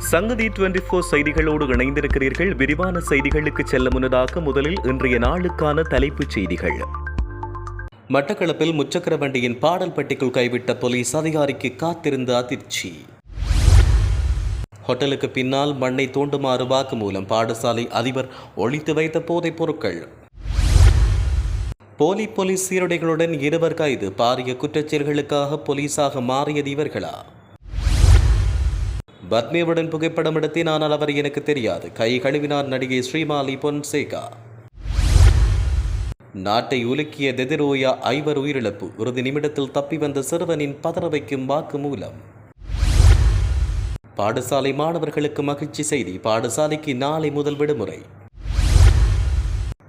சங்கதி 24 செய்திகளோடு இணைந்திருக்கிறீர்கள். விரிவான செய்திகளுக்கு செல்ல முன்னதாக முதலில் இன்றைய நாளுக்கான தலைப்புச் செய்திகள். மட்டக்களப்பில் முச்சக்கர வண்டியின் பாடல் பெட்டிக்குள் கைவிட்ட போலீஸ் அதிகாரிக்கு காத்திருந்த அதிர்ச்சி. ஹோட்டலுக்கு பின்னால் மண்ணை தோண்டுமாறு வாக்குமூலம். பாடசாலை அதிபர் ஒழித்து வைத்த போதைப் பொருட்கள். போலீஸ் சீருடைகளுடன் இருவர் கைது. பாரிய குற்றச்செயல்களுக்காக போலீசாக மாறியது இவர்களா? பத்மியுடன் புகைப்படம் எடுத்தேன், ஆனால் அவர் எனக்கு தெரியாது. கை கழுவினார் நடிகை ஸ்ரீமாலி பொன்சேகா. நாட்டை உலுக்கிய தெதிரோயா 5 உயிரிழப்பு. இறுதி நிமிடத்தில் தப்பி வந்த சிறுவனின் பதற வைக்கும் வாக்குமூலம். பாடசாலை மாணவர்களுக்கு மகிழ்ச்சி செய்தி. பாடசாலைக்கு நாளை முதல் விடுமுறை.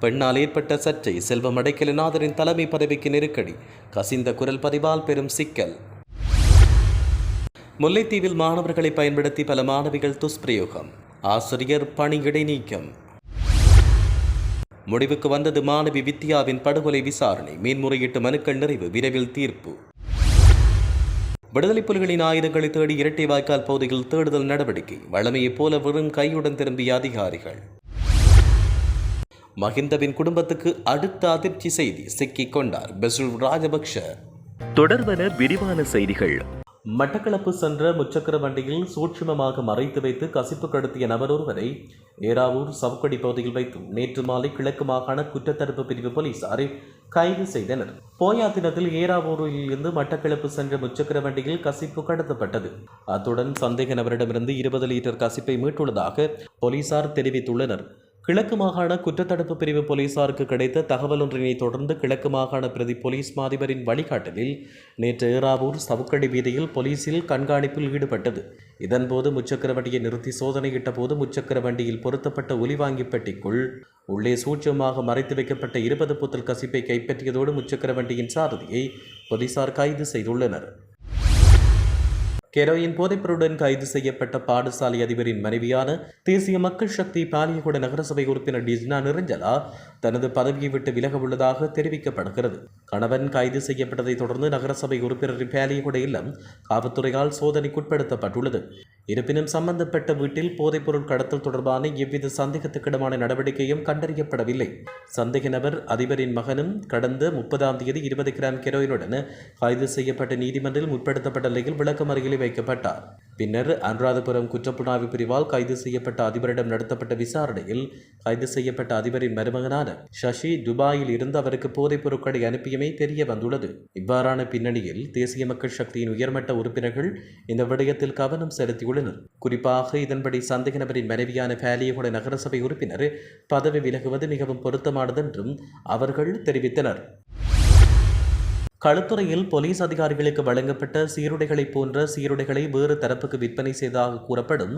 பெண்ணால் ஏற்பட்ட சர்ச்சை. செல்வம் அடைக்கலநாதரின் தலைமை பதவிக்கு நெருக்கடி. கசிந்த குரல் பதிவால் பெரும் சிக்கல். முல்லைத்தீவில் மாணவர்களை பயன்படுத்தி பல மாணவிகள் துஷ்பிரயோகம். ஆசிரியர் பணி இடைநீக்கம். முடிவுக்கு வந்தது மாணவி வித்யாவின் படுகொலை விசாரணை. மேன்முறையீட்டு மனுக்கள் நிறைவு. விரைவில் தீர்ப்பு. விடுதலை புலிகளின் ஆயுதங்களை தேடி இரட்டை வாய்க்கால் பகுதியில் தேடுதல் நடவடிக்கை. வழமையைப் போல வெறும் கையுடன் திரும்பிய அதிகாரிகள். மஹிந்தவின் குடும்பத்துக்கு அடுத்த அதிர்ச்சி செய்தி. சிக்கிக் கொண்டார் பெசுல் ராஜபக்ஷ. தொடர்வன விரிவான செய்திகள். மட்டக்களப்பு சென்ற முச்சக்கர வண்டியில் சூட்சுமமாக மறைத்து வைத்து கசிப்பு கடத்திய நபர் ஒருவரை ஏராவூர் சவுக்கடி பகுதியில் வைத்து நேற்று மாலை கிழக்கு மாகாண குற்றத்தடுப்பு பிரிவு போலீசாரை கைது செய்தனர். போயா தினத்தில் ஏராவூரில் இருந்து மட்டக்களப்பு சென்ற முச்சக்கர வண்டியில் கசிப்பு கடத்தப்பட்டது. அத்துடன் சந்தேக நபரிடமிருந்து 20 லிட்டர் கசிப்பை மீட்டுள்ளதாக போலீசார் தெரிவித்துள்ளனர். கிழக்கு மாகாண குற்றத்தடுப்பு பிரிவு போலீசாருக்கு கிடைத்த தகவல் ஒன்றினை தொடர்ந்து கிழக்கு மாகாண பிரதி போலீஸ் மாதிபரின் வழிகாட்டலில் நேற்று ஏராவூர் சவுக்கடி வீதியில் போலீசில் கண்காணிப்பில் ஈடுபட்டது. இதன்போது முச்சக்கர வண்டியை நிறுத்தி சோதனையிட்ட போது முச்சக்கர வண்டியில் பொருத்தப்பட்ட ஒலிவாங்கி பெட்டிக்குள் உள்ளே சூட்சமாக மறைத்து வைக்கப்பட்ட 20 புத்தல் கசிப்பை கைப்பற்றியதோடு முச்சக்கர வண்டியின் சாரதியை போலீசார் கைது செய்துள்ளனர். கெரோயின் போதைப்பொருளுடன் கைது செய்யப்பட்ட பாடசாலை அதிபரின் மனைவியான தேசிய மக்கள் சக்தி பாலியகுட நகரசபை உறுப்பினர் டிஸ்னா நிரஞ்சலா தனது பதவியை விட்டு விலக உள்ளதாக தெரிவிக்கப்படுகிறது. கணவன் கைது செய்யப்பட்டதை தொடர்ந்து நகரசபை உறுப்பினர் பாலியகுட இல்லம் காவல்துறையால் சோதனைக்குட்படுத்தப்பட்டுள்ளது. இருப்பினும் சம்பந்தப்பட்ட வீட்டில் போதைப்பொருள் கடத்தல் தொடர்பான எவ்வித சந்தேகத்துக்கிடமான நடவடிக்கையும் கண்டறியப்படவில்லை. சந்தேக நபர் அதிபரின் மகனும் கடந்த 30ஆம் தேதி 20 கிராம் கெரோயினுடன் கைது செய்யப்பட்ட நீதிமன்றில் முற்படுத்தப்பட்ட நிலையில் விளக்கமறியலில் வைக்கப்பட்டார். பின்னர் அனுராதபுரம் குற்றப்புலனாய்வு பிரிவால் கைது செய்யப்பட்ட அதிபரிடம் நடத்தப்பட்ட விசாரணையில் கைது செய்யப்பட்ட அதிபரின் மருமகனான சசி துபாயில் இருந்து அவருக்கு போதைப் பொருட்களை அனுப்பியமை தெரிய வந்துள்ளது. இவ்வாறான பின்னணியில் தேசிய மக்கள் சக்தியின் உயர்மட்ட உறுப்பினர்கள் இந்த விடயத்தில் கவனம் செலுத்தியுள்ளனர். குறிப்பாக இதன்படி சந்தேக நபரின் மனைவியான பாலியகுட நகரசபை உறுப்பினர் பதவி விலகுவது மிகவும் பொருத்தமானது என்றும் அவர்கள் தெரிவித்தனர். களுத்துறையில் போலீஸ் அதிகாரிகளுக்கு வழங்கப்பட்ட சீருடைகளை போன்ற சீருடைகளை வேறு தரப்புக்கு விற்பனை செய்ததாக கூறப்படும்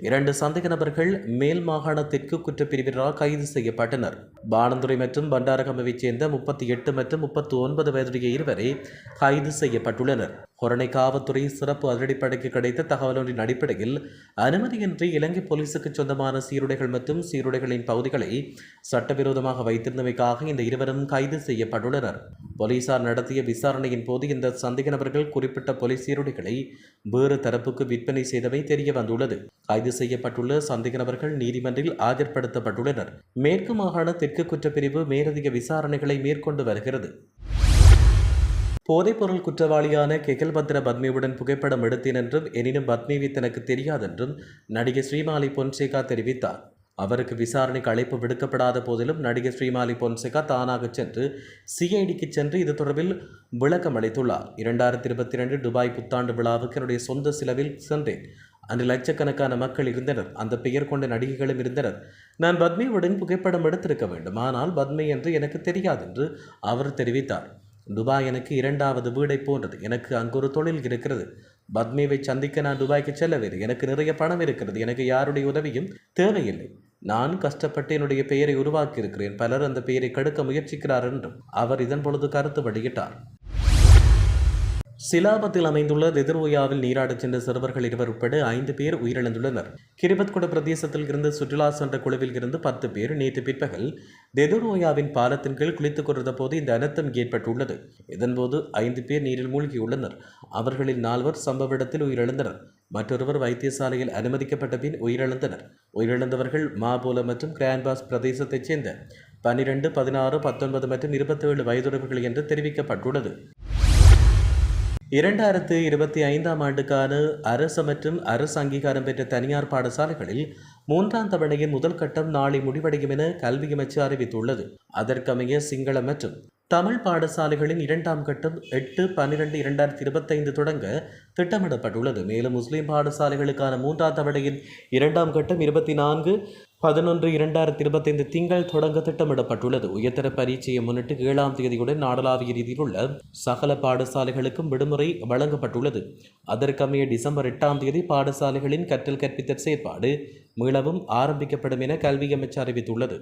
2 சந்தேக நபர்கள் மேல் மாகாண தெற்கு குற்றப்பிரிவினரால் கைது செய்யப்பட்டனர். பாணந்துறை மற்றும் பண்டாரகமவைச் சேர்ந்த 38 மற்றும் 39 வயதுடைய இருவரே கைது செய்யப்பட்டுள்ளனர். கொரணை காவல்துறை சிறப்பு அதிரடிப்படைக்கு கிடைத்த தகவல் ஒன்றின் அடிப்படையில் அனுமதியின்றி இலங்கை போலீசுக்கு சொந்தமான சீருடைகள் மற்றும் சீருடைகளின் பகுதிகளை சட்டவிரோதமாக வைத்திருந்தமைக்காக இந்த இருவரும் கைது செய்யப்பட்டுள்ளனர். போலீசார் நடத்திய விசாரணையின் போது இந்த சந்தேக நபர்கள் குறிப்பிட்ட போலீஸ் சீருடைகளை வேறு தரப்புக்கு விற்பனை செய்தவை தெரிய வந்துள்ளது. கைது செய்யப்பட்டுள்ள சந்தேக நபர்கள் நீதிமன்றில் ஆஜர்படுத்தப்பட்டுள்ளனர். மேற்கு மாகாண தெற்கு குற்றப்பிரிவு மேலதிக விசாரணைகளை மேற்கொண்டு வருகிறது. போதைப்பொருள் குற்றவாளியான கெகல்பத்ர பத்மியுடன் புகைப்படம் எடுத்தேன் என்றும் எனினும் பத்மிவி தனக்கு தெரியாதென்றும் நடிகை ஸ்ரீமாலி பொன்சேகா தெரிவித்தார். அவருக்கு விசாரணைக்கு அழைப்பு விடுக்கப்படாத போதிலும் நடிகை ஸ்ரீமாலி பொன்சேகா தானாக சென்று சிஐடிக்கு சென்று இது தொடர்பில் விளக்கம் அளித்துள்ளார். 2022 துபாய் புத்தாண்டு விழாவுக்கு என்னுடைய சொந்த செலவில் சென்றேன். அன்று லட்சக்கணக்கான மக்கள் இருந்தனர். அந்த பெயர் கொண்ட நடிகைகளும் இருந்தனர். நான் பத்மியுடன் புகைப்படம் எடுத்திருக்க வேண்டும், ஆனால் பத்மி என்று எனக்கு தெரியாது என்று அவர் தெரிவித்தார். துபாய் எனக்கு 2வது வீடை போன்றது. எனக்கு அங்கு ஒரு தொழில் இருக்கிறது. பத்மியை சந்திக்க நான் துபாய்க்கு செல்லவில்லை. எனக்கு நிறைய பணம் இருக்கிறது. எனக்கு யாருடைய உதவியும் தேவையில்லை. நான் கஷ்டப்பட்டு என்னுடைய பெயரை உருவாக்கி இருக்கிறேன். பலர் அந்த பெயரை கெடுக்க முயற்சிக்கிறார் என்றும் அவர் இதன் பொழுது கருத்து வெளியிட்டார். சிலாபத்தில் அமைந்துள்ள தெதிரோயாவில் நீராடச் சென்ற சிறுவர்கள் 2 உட்பட 5 பேர் உயிரிழந்துள்ளனர். கிரிபத்குட பிரதேசத்தில் இருந்து சுற்றுலா சென்ற குழுவில் இருந்து 10 பேர் நேற்று பிற்பகல் தெதிரோயாவின் பாலத்தின் கீழ் குளித்துக் கொண்டிருந்த போது இந்த அனர்த்தம் ஏற்பட்டுள்ளது. இதன்போது 5 பேர் நீரில் மூழ்கியுள்ளனர். அவர்களில் 4 சம்பவ இடத்தில் உயிரிழந்தனர். மற்றொருவர் வைத்தியசாலையில் அனுமதிக்கப்பட்ட பின் உயிரிழந்தனர். உயிரிழந்தவர்கள் மாபோல மற்றும் கிரான்பாஸ் பிரதேசத்தைச் சேர்ந்த 12, 16, 19 மற்றும் 27 வயதுடையவர்கள் என்று தெரிவிக்கப்பட்டுள்ளது. 2025ஆம் ஆண்டுக்கான அரசு மற்றும் அரசு அங்கீகாரம் பெற்ற தனியார் பாடசாலைகளில் 3ஆம் தவணையின் முதல் கட்டம் நாளை முடிவடையும் என கல்வி அமைச்சு அறிவித்துள்ளது. அதற்கமைய சிங்கள மற்றும் தமிழ் பாடசாலைகளின் 2ஆம் கட்டம் 8/12/2025 தொடங்க திட்டமிடப்பட்டுள்ளது. மேலும் முஸ்லிம் பாடசாலைகளுக்கான 3ஆம் தவணையின் 2ஆம் கட்டம் 24/11/2025 திங்கள் தொடங்க திட்டமிடப்பட்டுள்ளது. உயர்தர பரீட்சையை முன்னிட்டு 7ஆம் தேதியுடன் நாடளாவிய ரீதியில் உள்ள சகல பாடசாலைகளுக்கும் விடுமுறை வழங்கப்பட்டுள்ளது. அதற்கமைய டிசம்பர் 8ஆம் தேதி பாடசாலைகளின் கற்றல் கற்பித்தல் செயற்பாடு மீளவும் ஆரம்பிக்கப்படும் என கல்வி அமைச்சு அறிவித்துள்ளது.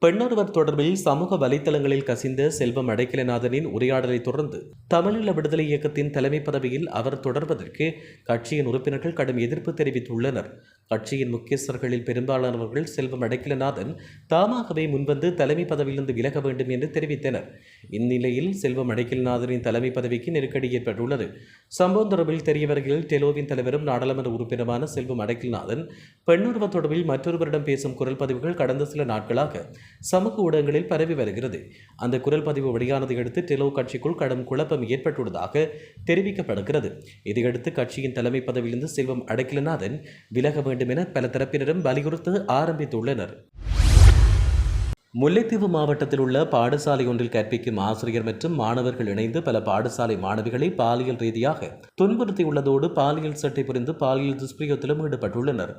பெண்ணொருவர் தொடர்பில் சமூக வலைதளங்களில் கசிந்த செல்வம் அடைக்கலநாதனின் உரையாடலை தொடர்ந்து தமிழீழ விடுதலை இயக்கத்தின் தலைமை பதவியில் அவர் தொடர்வதற்கு கட்சியின் உறுப்பினர்கள் கடும் எதிர்ப்பு தெரிவித்துள்ளனர். கட்சியின் முக்கியஸ்தர்களில் பெரும்பாலானவர்கள் செல்வம் அடைக்கலநாதன் தாமாகவே முன்வந்து தலைமை பதவியிலிருந்து விலக வேண்டும் என்று தெரிவித்தனர். இந்நிலையில் செல்வம் அடைக்கலநாதனின் தலைமை பதவிக்கு நெருக்கடி ஏற்பட்டுள்ளது. சம்பவம் தொடர்பில் தெரிய வருகையில் டெலோவின் தலைவரும் நாடாளுமன்ற உறுப்பினருமான செல்வம் அடைக்கலநாதன் பெண்ணொருவர் தொடர்பில் மற்றொருவரிடம் பேசும் குரல் பதிவுகள் கடந்த சில நாட்களாக சமூக ஊடகங்களில் பரவி வருகிறது. அந்த குரல் பதிவு வெளியானதை அடுத்து டெலோ கட்சிக்குள் கடும் குழப்பம் ஏற்பட்டுள்ளதாக தெரிவிக்கப்படுகிறது. இதையடுத்து கட்சியின் தலைமை பதவியிலிருந்து செல்வம் அடைக்கலநாதன் விலக வேண்டும் என பல தரப்பினரும் வலியுறுத்த ஆரம்பித்துள்ளனர். முல்லைத்தீவு மாவட்டத்தில் உள்ள பாடசாலை ஒன்றில் கற்பிக்கும் ஆசிரியர் மற்றும் மாணவர்கள் இணைந்து பல பாடசாலை மாணவிகளை பாலியல் ரீதியாக துன்புறுத்தியுள்ளதோடு பாலியல் சட்டை புரிந்து பாலியல் துஷ்பிரயோகத்திலும் ஈடுபட்டுள்ளனர்.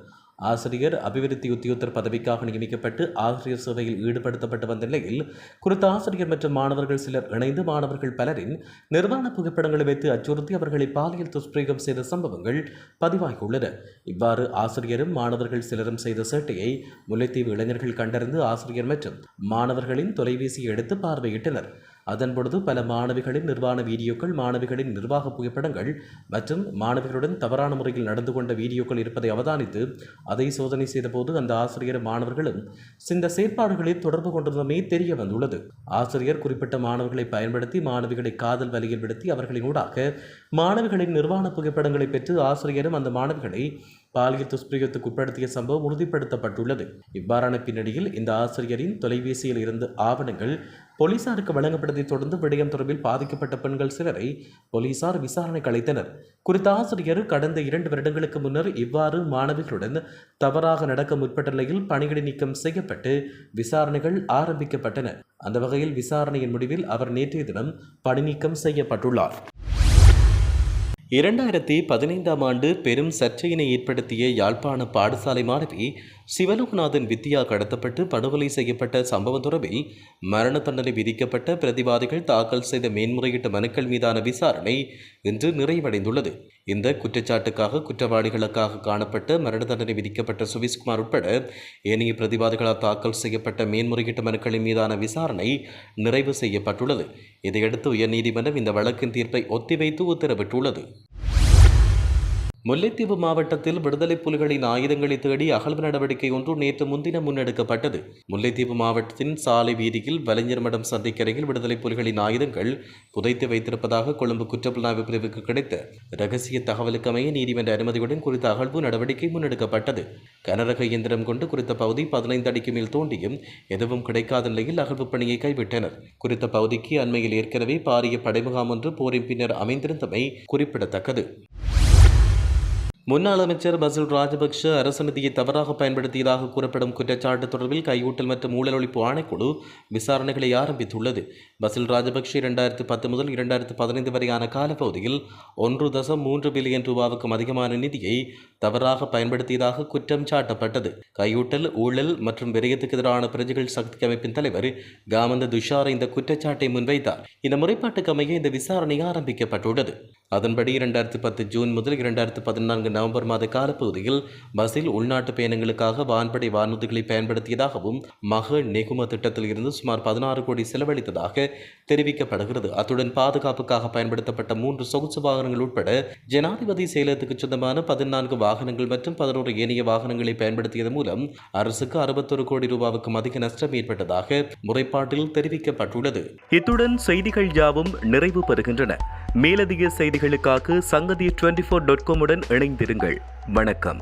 ஆசிரியர் அபிவிருத்தி உத்தியோகத்தர் பதவிக்காக நியமிக்கப்பட்டு ஆசிரியர் சேவையில் ஈடுபடுத்தப்பட்டு வந்த நிலையில் குறித்த ஆசிரியர் மற்றும் மாணவர்கள் சிலர் இணைந்து மாணவர்கள் பலரின் நிர்வாண புகைப்படங்களை வைத்து அச்சுறுத்தி அவர்களை பாலியல் துஷ்பிரயோகம் செய்த சம்பவங்கள் பதிவாகியுள்ளன. இவ்வாறு ஆசிரியரும் மாணவர்கள் சிலரும் செய்த சேட்டையை முல்லைத்தீவு இளைஞர்கள் கண்டறிந்து ஆசிரியர் மற்றும் மாணவர்களின் தொலைபேசியை எடுத்து பார்வையிட்டனர். அதன்பொழுது பல மாணவிகளின் நிர்வாண வீடியோக்கள், மாணவிகளின் நிர்வாக புகைப்படங்கள் மற்றும் மாணவிகளுடன் தவறான முறையில் நடந்து கொண்ட வீடியோக்கள் இருப்பதை அவதானித்து அதை சோதனை செய்தபோது அந்த ஆசிரியர் மாணவர்களும் இந்த செயற்பாடுகளில் தொடர்பு கொண்டிருந்தமே தெரிய வந்துள்ளது. ஆசிரியர் குறிப்பிட்ட மாணவர்களை பயன்படுத்தி மாணவிகளை காதல் வலையில் விடுத்தி அவர்களினூடாக மாணவிகளின் நிர்வாண புகைப்படங்களை பெற்று ஆசிரியரும் அந்த மாணவிகளை பாலியல் துஷ்பிரயோகத்துக்கு உட்படுத்திய சம்பவம் உறுதிப்படுத்தப்பட்டுள்ளது. இவ்வாறான பின்னணியில் இந்த ஆசிரியரின் தொலைபேசியில் இருந்து ஆவணங்கள் போலீசாருக்கு வழங்கப்பட்டதை தொடர்ந்து விடயம் தொடர்பில் பாதிக்கப்பட்ட பெண்கள் சிலரை போலீசார் விசாரணைக்கு அழைத்தனர். குறித்த ஆசிரியர் கடந்த 2 வருடங்களுக்கு முன்னர் இவ்வாறு மாணவிகளுடன் தவறாக நடக்க முற்பட்ட நிலையில் பணியிடை நீக்கம் செய்யப்பட்டு விசாரணைகள் ஆரம்பிக்கப்பட்டன. அந்த வகையில் விசாரணையின் முடிவில் அவர் நேற்றைய தினம் பணி நீக்கம் செய்யப்பட்டுள்ளார். 2015ஆம் ஆண்டு பெரும் சர்ச்சையினை ஏற்படுத்திய யாழ்ப்பாண பாடசாலை மாணவி சிவலோகநாதன் வித்யா கடத்தப்பட்டு படுகொலை செய்யப்பட்ட சம்பவம் தொடர்பில் மரண தண்டனை விதிக்கப்பட்ட பிரதிவாதிகள் தாக்கல் செய்த மேன்முறையீட்டு மனுக்கள் மீதான விசாரணை இன்று நிறைவடைந்துள்ளது. இந்த குற்றச்சாட்டுக்காக குற்றவாளிகளுக்காக காணப்பட்ட மரண தண்டனை விதிக்கப்பட்ட சுவிஸ்குமார் உட்பட ஏனைய பிரதிவாதிகளால் தாக்கல் செய்யப்பட்ட மேன்முறையீட்டு மனுக்களின் மீதான விசாரணை நிறைவு செய்யப்பட்டுள்ளது. இதையடுத்து உயர்நீதிமன்றம் இந்த வழக்கின் தீர்ப்பை ஒத்திவைத்து உத்தரவிட்டுள்ளது. முல்லைத்தீவு மாவட்டத்தில் விடுதலை புலிகளின் ஆயுதங்களை தேடி அகழ்வு நடவடிக்கை ஒன்று நேற்று முன்தினம் முன்னெடுக்கப்பட்டது. முல்லைத்தீவு மாவட்டத்தின் சாலை வீதியில் வலைஞர் மடம் சந்தைக்கரையில் விடுதலை புலிகளின் ஆயுதங்கள் புதைத்து வைத்திருப்பதாக கொழும்பு குற்றப்புலனாய்வு பிரிவுக்கு கிடைத்த இரகசிய தகவலுக்கமைய நீதிமன்ற அனுமதியுடன் குறித்த அகழ்வு நடவடிக்கை முன்னெடுக்கப்பட்டது. கனரக இயந்திரம் கொண்டு குறித்த பகுதி 15 அடிக்கு மேல் தோண்டியும் எதுவும் கிடைக்காத நிலையில் அகழ்வு பணியை கைவிட்டனர். குறித்த பகுதிக்கு அண்மையில் ஏற்கனவே பாரிய படைமுகாம் ஒன்று போரின் பின்னர் அமைந்திருந்தமை குறிப்பிடத்தக்கது. முன்னாள் அமைச்சர் பசில் ராஜபக்ஷ அரசு நிதியை தவறாக பயன்படுத்தியதாக கூறப்படும் குற்றச்சாட்டு தொடர்பில் கையூட்டல் மற்றும் ஊழல் ஒழிப்பு ஆணைக்குழு விசாரணைகளை ஆரம்பித்துள்ளது. பசில் ராஜபக்ஷ 2010 முதல் 2015 வரையான காலப்பகுதியில் 1.3 பில்லியன் ரூபாவுக்கும் அதிகமான நிதியை தவறாக பயன்படுத்தியதாக குற்றம் சாட்டப்பட்டது. கையூட்டல், ஊழல் மற்றும் விரயத்துக்கு எதிரான பிரஜைகள் சக்தி அமைப்பின் தலைவர் காமந்த துஷார் இந்த குற்றச்சாட்டை முன்வைத்தார். இந்த முறைப்பாட்டுக்கு அமைய இந்த விசாரணை ஆரம்பிக்கப்பட்டுள்ளது. அதன்படி 2010 ஜூன் முதல் 2014 நவம்பர் மாத காலப்பகுதியில் பசில் உள்நாட்டு பயணங்களுக்காக வான்படை வானூர்திகளை பயன்படுத்தியதாகவும் மக நெகும திட்டத்தில் இருந்து சுமார் 16 கோடி செலவழித்ததாக தெரிவிக்கப்படுகிறது. அத்துடன் பாதுகாப்புக்காக பயன்படுத்தப்பட்ட 3 சொகுசு வாகனங்கள் உட்பட ஜனாதிபதி செயலகத்துக்கு சொந்தமான 14 வாகனங்கள் மற்றும் 11 ஏனைய வாகனங்களை பயன்படுத்தியது மூலம் அரசுக்கு 61 கோடி ரூபாவுக்கும் அதிக நஷ்டம் ஏற்பட்டதாக முறைப்பாட்டில் தெரிவிக்கப்பட்டுள்ளது. இத்துடன் செய்திகள் யாவும் நிறைவு பெறுகின்றன. மேலதிக செய்திகளுக்காக சங்கதி 24.com உடன் இணைந்திருங்கள். வணக்கம்.